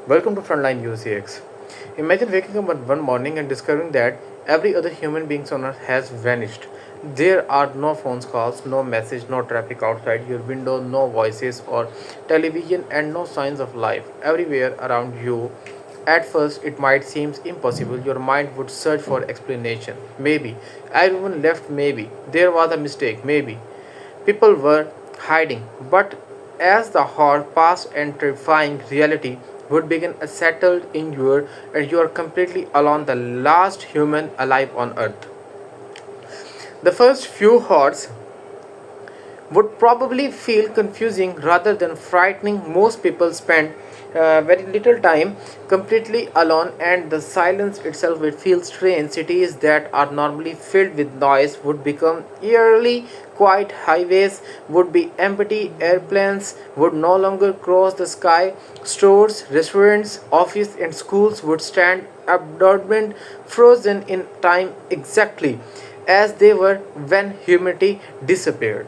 Welcome to Frontline UCX. Imagine waking up one morning and discovering that every other human being on earth has vanished. There are no phone calls, no message, no traffic outside your window, no voices or television, and no signs of life everywhere around you. At first, it might seem impossible. Your mind would search for explanation. Maybe everyone left. Maybe there was a mistake. Maybe people were hiding. But as the horror passed and terrifying reality would begin settled in your and you are completely alone, the last human alive on earth. The first few hours would probably feel confusing rather than frightening. Most people spend very little time completely alone, and the silence itself would feel strange. Cities that are normally filled with noise would become eerily quiet. Highways would be empty. Airplanes would no longer cross the sky. Stores, restaurants, offices, and schools would stand abandoned, frozen in time exactly as they were when humanity disappeared.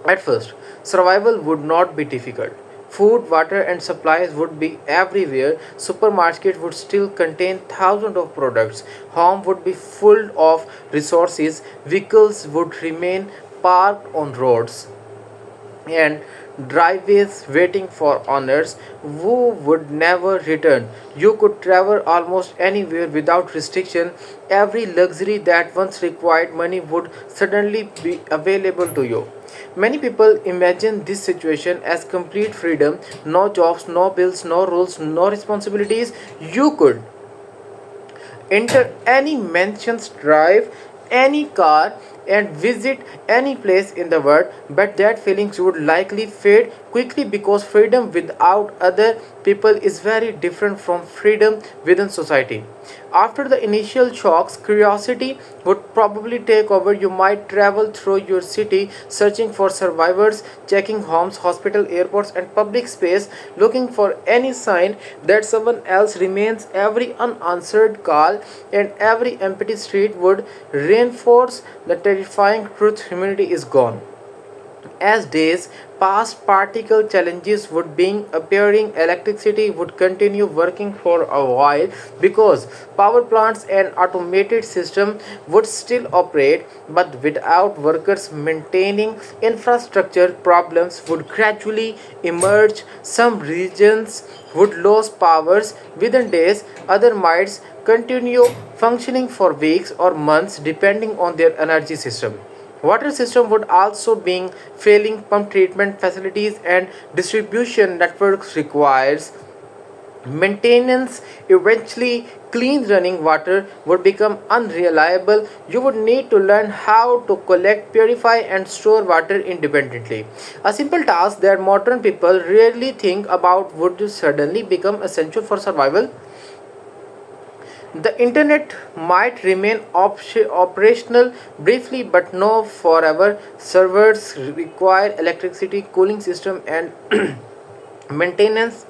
At first, survival would not be difficult. Food, water, and supplies would be everywhere. Supermarkets would still contain thousands of products. Home would be full of resources. Vehicles would remain parked on roads and driveways waiting for owners who would never return. You could travel almost anywhere without restriction. Every luxury that once required money would suddenly be available to you. Many people imagine this situation as complete freedom, no jobs, no bills, no rules, no responsibilities. You could enter any mansions, drive any car, and visit any place in the world, but that feelings would likely fade quickly because freedom without other people is very different from freedom within society. After the initial shocks, curiosity would probably take over. You might travel through your city searching for survivors, checking homes, hospital, airports, and public space, looking for any sign that someone else remains. Every unanswered call and every empty street would reinforce the terrifying truth: humanity is gone. As days passed, particle challenges would be appearing. Electricity would continue working for a while because power plants and automated systems would still operate, but without workers maintaining infrastructure, problems would gradually emerge. Some regions would lose powers within days, other might continue functioning for weeks or months depending on their energy system. Water system would also be failing. Pump treatment facilities and distribution networks requires maintenance. Eventually, clean running water would become unreliable. You would need to learn how to collect, purify, and store water independently. A simple task that modern people rarely think about would suddenly become essential for survival. The internet might remain operational briefly but no forever. Servers require electricity, cooling system, and maintenance.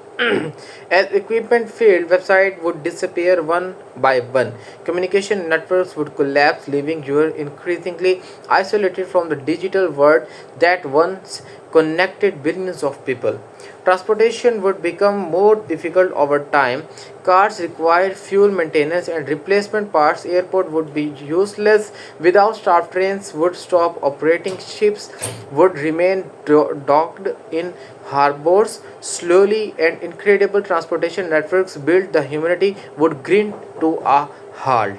As equipment failed, website would disappear one by one. Communication networks would collapse, leaving you increasingly isolated from the digital world that once connected billions of people. Transportation would become more difficult over time. Cars required fuel maintenance and replacement parts. Airport would be useless without staff. Trains would stop operating. Ships would remain docked in harbors. Slowly and incredible transportation networks built, the humanity would grind to a halt.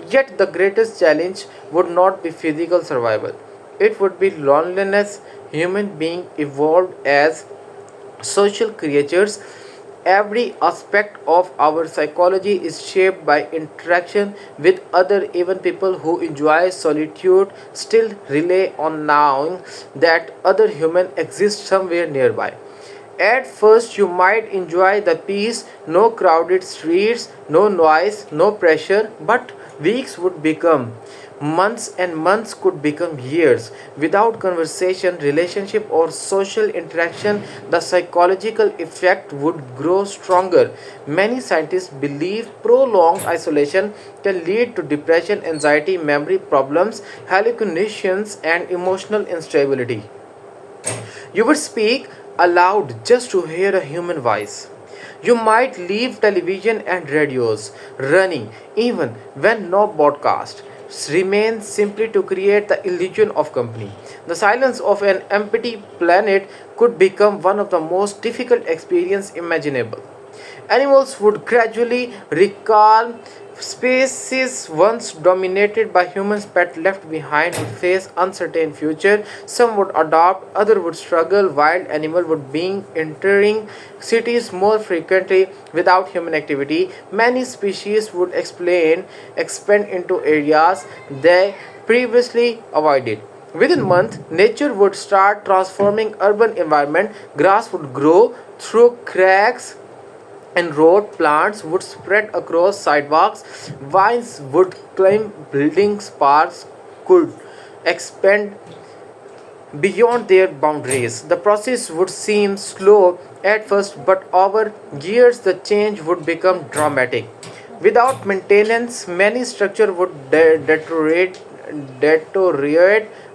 Yet the greatest challenge would not be physical survival. It would be loneliness. Human being evolved as social creatures. Every aspect of our psychology is shaped by interaction with other. Even people who enjoy solitude still rely on knowing that other human exists somewhere nearby. At first, you might enjoy the peace, no crowded streets, no noise, no pressure, but weeks would become months, and months could become years. Without conversation, relationship, or social interaction, the psychological effect would grow stronger. Many scientists believe prolonged isolation can lead to depression, anxiety, memory problems, hallucinations, and emotional instability. You would speak aloud just to hear a human voice. You might leave television and radios running even when no broadcast remains simply to create the illusion of company. The silence of an empty planet could become one of the most difficult experiences imaginable. Animals would gradually recall species once dominated by humans but left behind would face uncertain future. Some would adopt, others would struggle. Wild animal would be entering cities more frequently without human activity. Many species would expand into areas they previously avoided. Within months, nature would start transforming urban environment. Grass would grow through cracks and road, plants would spread across sidewalks, vines would climb buildings, parks could expand beyond their boundaries. The process would seem slow at first, but over years the change would become dramatic. Without maintenance, many structures would deteriorate,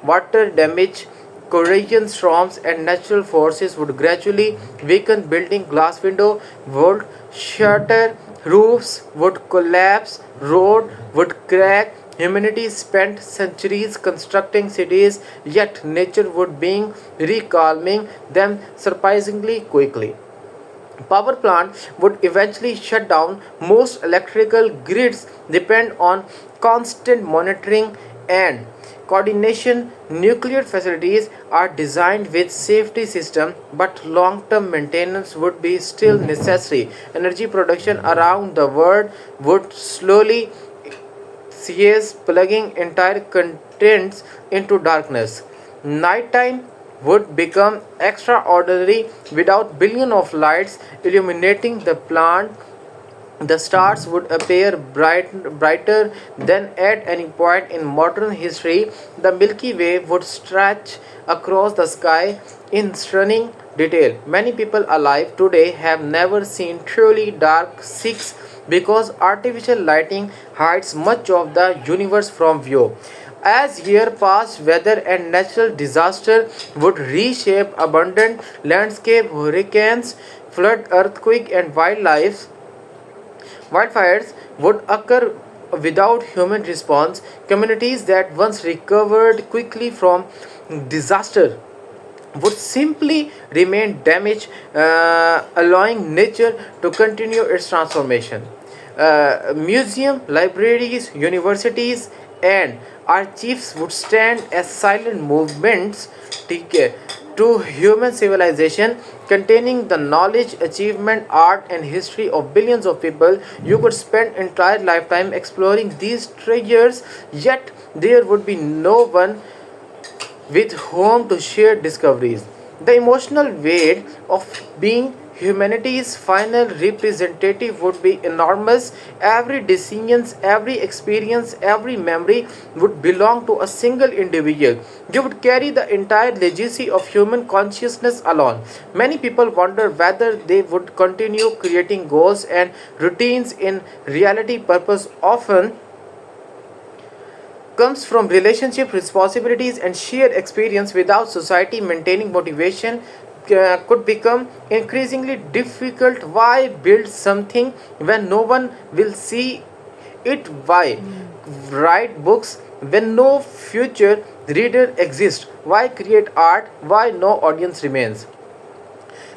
water damage, corrosion storms, and natural forces would gradually weaken building glass window would shatter, roofs would collapse, road would crack. Humanity spent centuries constructing cities, yet nature would be recalming them surprisingly quickly. Power plant would eventually shut down. Most electrical grids depend on constant monitoring and coordination. Nuclear facilities are designed with safety systems, but long-term maintenance would be still necessary. Energy production around the world would slowly cease, plugging entire continents into darkness. Nighttime would become extraordinary without billions of lights illuminating the plant. The stars would appear brighter than at any point in modern history. The Milky Way would stretch across the sky in stunning detail. Many people alive today have never seen truly dark six because artificial lighting hides much of the universe from view. As years passed, weather and natural disaster would reshape abundant landscape, hurricanes, flood, earthquake, and wildfires would occur without human response. Communities that once recovered quickly from disaster would simply remain damaged, allowing nature to continue its transformation. Museums, libraries, universities, and archives would stand as silent movements to human civilization, containing the knowledge, achievement, art, and history of billions of people. You could spend entire lifetime exploring these treasures, yet there would be no one with whom to share discoveries. The emotional weight of being humanity's final representative would be enormous. Every decision, every experience, every memory would belong to a single individual. You would carry the entire legacy of human consciousness alone. Many people wonder whether they would continue creating goals and routines in reality. Purpose often comes from relationship responsibilities and shared experience. Without society maintaining motivation could become increasingly difficult. Why build something when no one will see it? Why write books when no future reader exists? Why create art why no audience remains?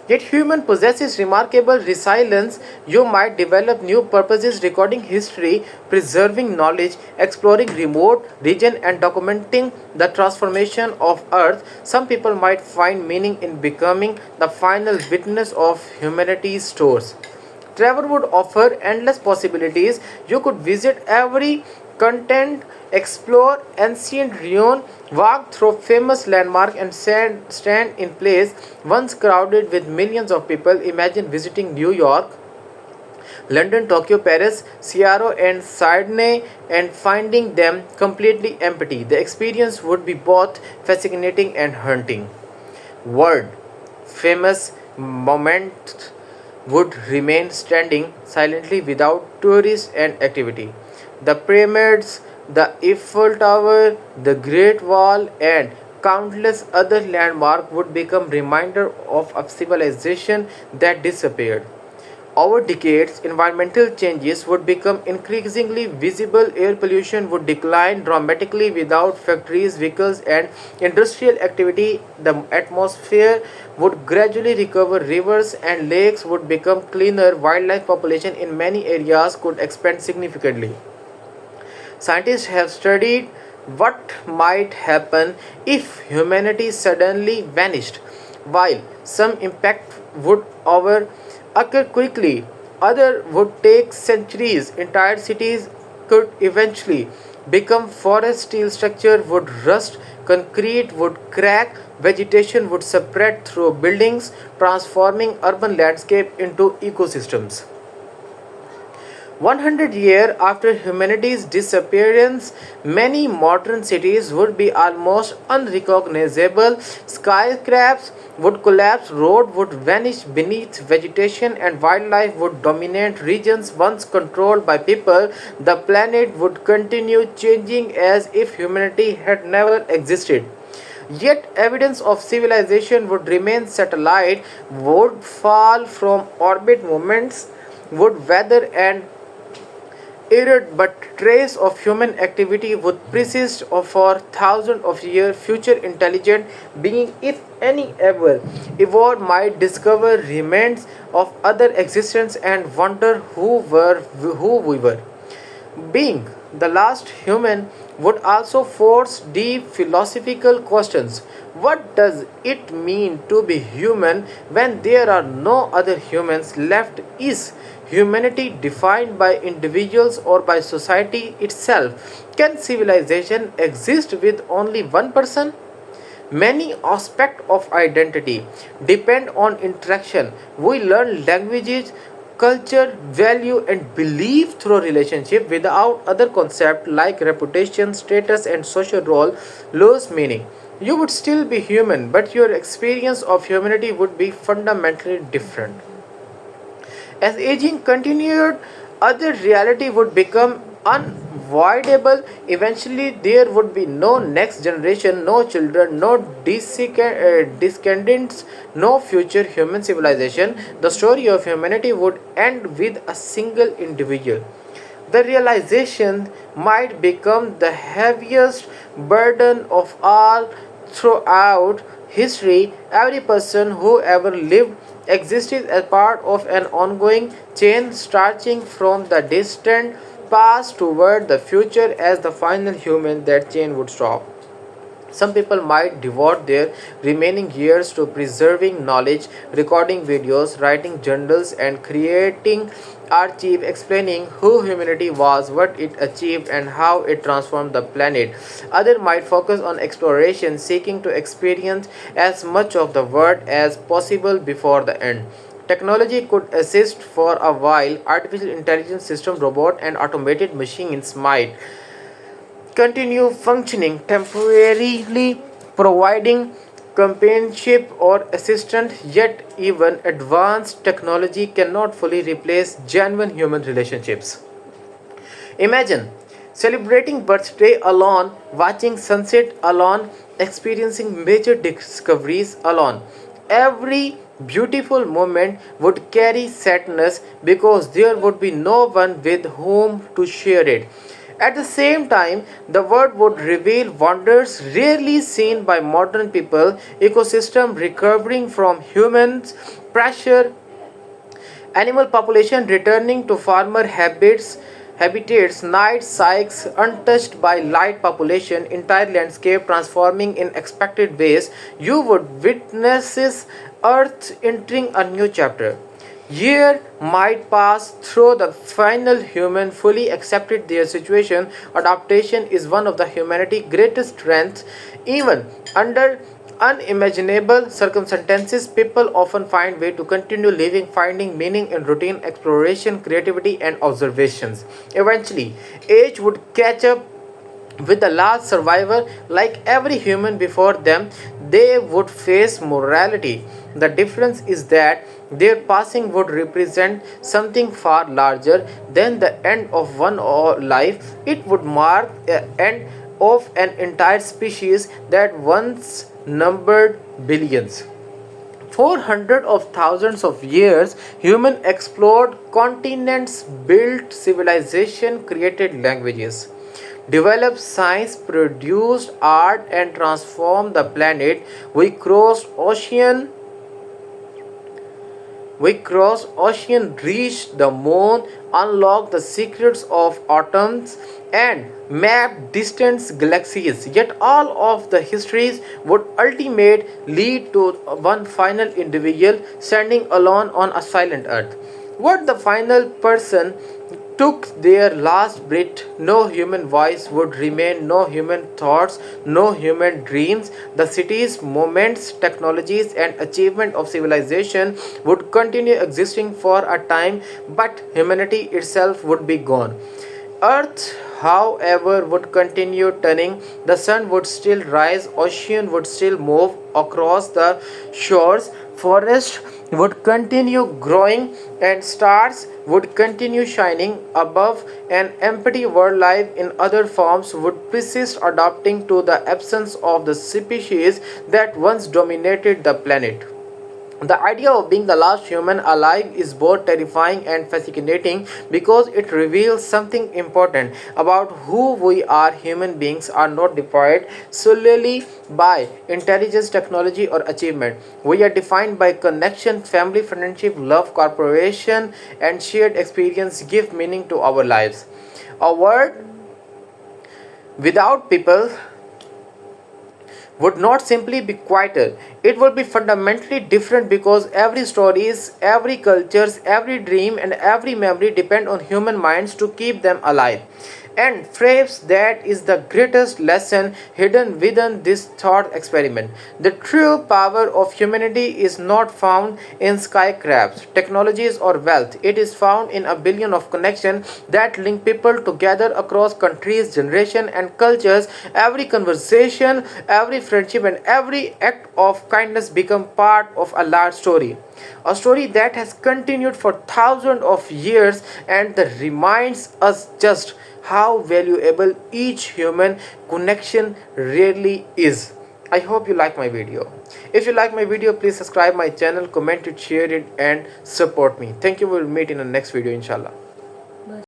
Yet human possesses remarkable resilience. You might develop new purposes, recording history, preserving knowledge, exploring remote region, and documenting the transformation of Earth. Some people might find meaning in becoming the final witness of humanity's stores. Travel would offer endless possibilities. You could visit every continent, explore ancient ruins, walk through famous landmarks, and stand in place once crowded with millions of people. Imagine visiting New York, London, Tokyo, Paris, Seattle, and Sydney and finding them completely empty. The experience would be both fascinating and haunting. World famous moments would remain standing silently without tourists and activity. The pyramids, the Eiffel Tower, the Great Wall, and countless other landmarks would become reminder of a civilization that disappeared. Over decades, environmental changes would become increasingly visible. Air pollution would decline dramatically without factories, vehicles, and industrial activity. The atmosphere would gradually recover, rivers and lakes would become cleaner, wildlife population in many areas could expand significantly. Scientists have studied what might happen if humanity suddenly vanished. While some impact would occur quickly, others would take centuries. Entire cities could eventually become forest, steel structure would rust, concrete would crack, vegetation would spread through buildings, transforming urban landscape into ecosystems. 100 years after humanity's disappearance, many modern cities would be almost unrecognizable. Skyscrapers would collapse, roads would vanish beneath vegetation, and wildlife would dominate regions once controlled by people. The planet would continue changing as if humanity had never existed. Yet, evidence of civilization would remain. Satellite would fall from orbit, movements would weather and erode, but trace of human activity would persist for thousands of years. Future intelligent being, if any ever evolved, might discover remains of other existence and wonder who we were. Being the last human would also force deep philosophical questions. What does it mean to be human when there are no other humans left? Is humanity defined by individuals or by society itself? Can civilization exist with only one person? Many aspects of identity depend on interaction. We learn languages, culture, value, and belief through relationship. Without other concepts like reputation, status, and social role lose meaning. You would still be human, but your experience of humanity would be fundamentally different. As aging continued, other reality would become unavoidable. Eventually, there would be no next generation, no children, no descendants, no future human civilization. The story of humanity would end with a single individual. The realization might become the heaviest burden of all throughout history. Every person who ever lived existed as part of an ongoing chain stretching from the distant past toward the future. As the final human, that chain would stop. Some people might devote their remaining years to preserving knowledge, recording videos, writing journals, and creating archive explaining who humanity was, what it achieved, and how it transformed the planet. Others might focus on exploration, seeking to experience as much of the world as possible before the end. Technology could assist for a while. Artificial intelligence system, robot, and automated machines might continue functioning temporarily, providing companionship or assistance. Yet even advanced technology cannot fully replace genuine human relationships. Imagine celebrating birthday alone, watching sunset alone, experiencing major discoveries alone. Every beautiful moment would carry sadness because there would be no one with whom to share it. At the same time, the world would reveal wonders rarely seen by modern people, ecosystem recovering from humans pressure, animal population returning to farmer habitats, night sights untouched by light population, entire landscape transforming in expected ways. You would witness Earth entering a new chapter. Year might pass through the final human fully accepted their situation. Adaptation is one of the humanity's greatest strengths. Even under unimaginable circumstances, people often find way to continue living, finding meaning in routine, exploration, creativity, and observations. Eventually, age would catch up with the last survivor. Like every human before them, they would face morality. The difference is that their passing would represent something far larger than the end of one life. It would mark the end of an entire species that once numbered billions. For hundreds of thousands of years, humans explored continents, built civilization, created languages, developed science, produced art, and transformed the planet. We crossed ocean, reached the moon, unlocked the secrets of atoms, and mapped distant galaxies. Yet all of the histories would ultimately lead to one final individual standing alone on a silent earth. What the final person took their last breath, no human voice would remain, no human thoughts, no human dreams. The cities, moments, technologies, and achievement of civilization would continue existing for a time, but humanity itself would be gone. Earth, however, would continue turning, the sun would still rise, ocean would still move across the shores, forests would continue growing, and stars would continue shining above. An empty world life in other forms would persist, adapting to the absence of the species that once dominated the planet. The idea of being the last human alive is both terrifying and fascinating because it reveals something important about who we are. Human beings are not defined solely by intelligence, technology, or achievement. We are defined by connection, family, friendship, love, cooperation, and shared experience give meaning to our lives. A world without people would not simply be quieter, it would be fundamentally different because every stories, every cultures, every dream, and every memory depend on human minds to keep them alive. And perhaps that is the greatest lesson hidden within this thought experiment. The true power of humanity is not found in skyscrapers, technologies, or wealth. It is found in a billion of connections that link people together across countries, generations, and cultures. Every conversation, every friendship, and every act of kindness become part of a large story. A story that has continued for thousands of years and that reminds us just how valuable each human connection really is. I hope you like my video. If you like my video, please subscribe my channel, comment it, share it, and support me. Thank you. We'll meet in the next video, inshallah.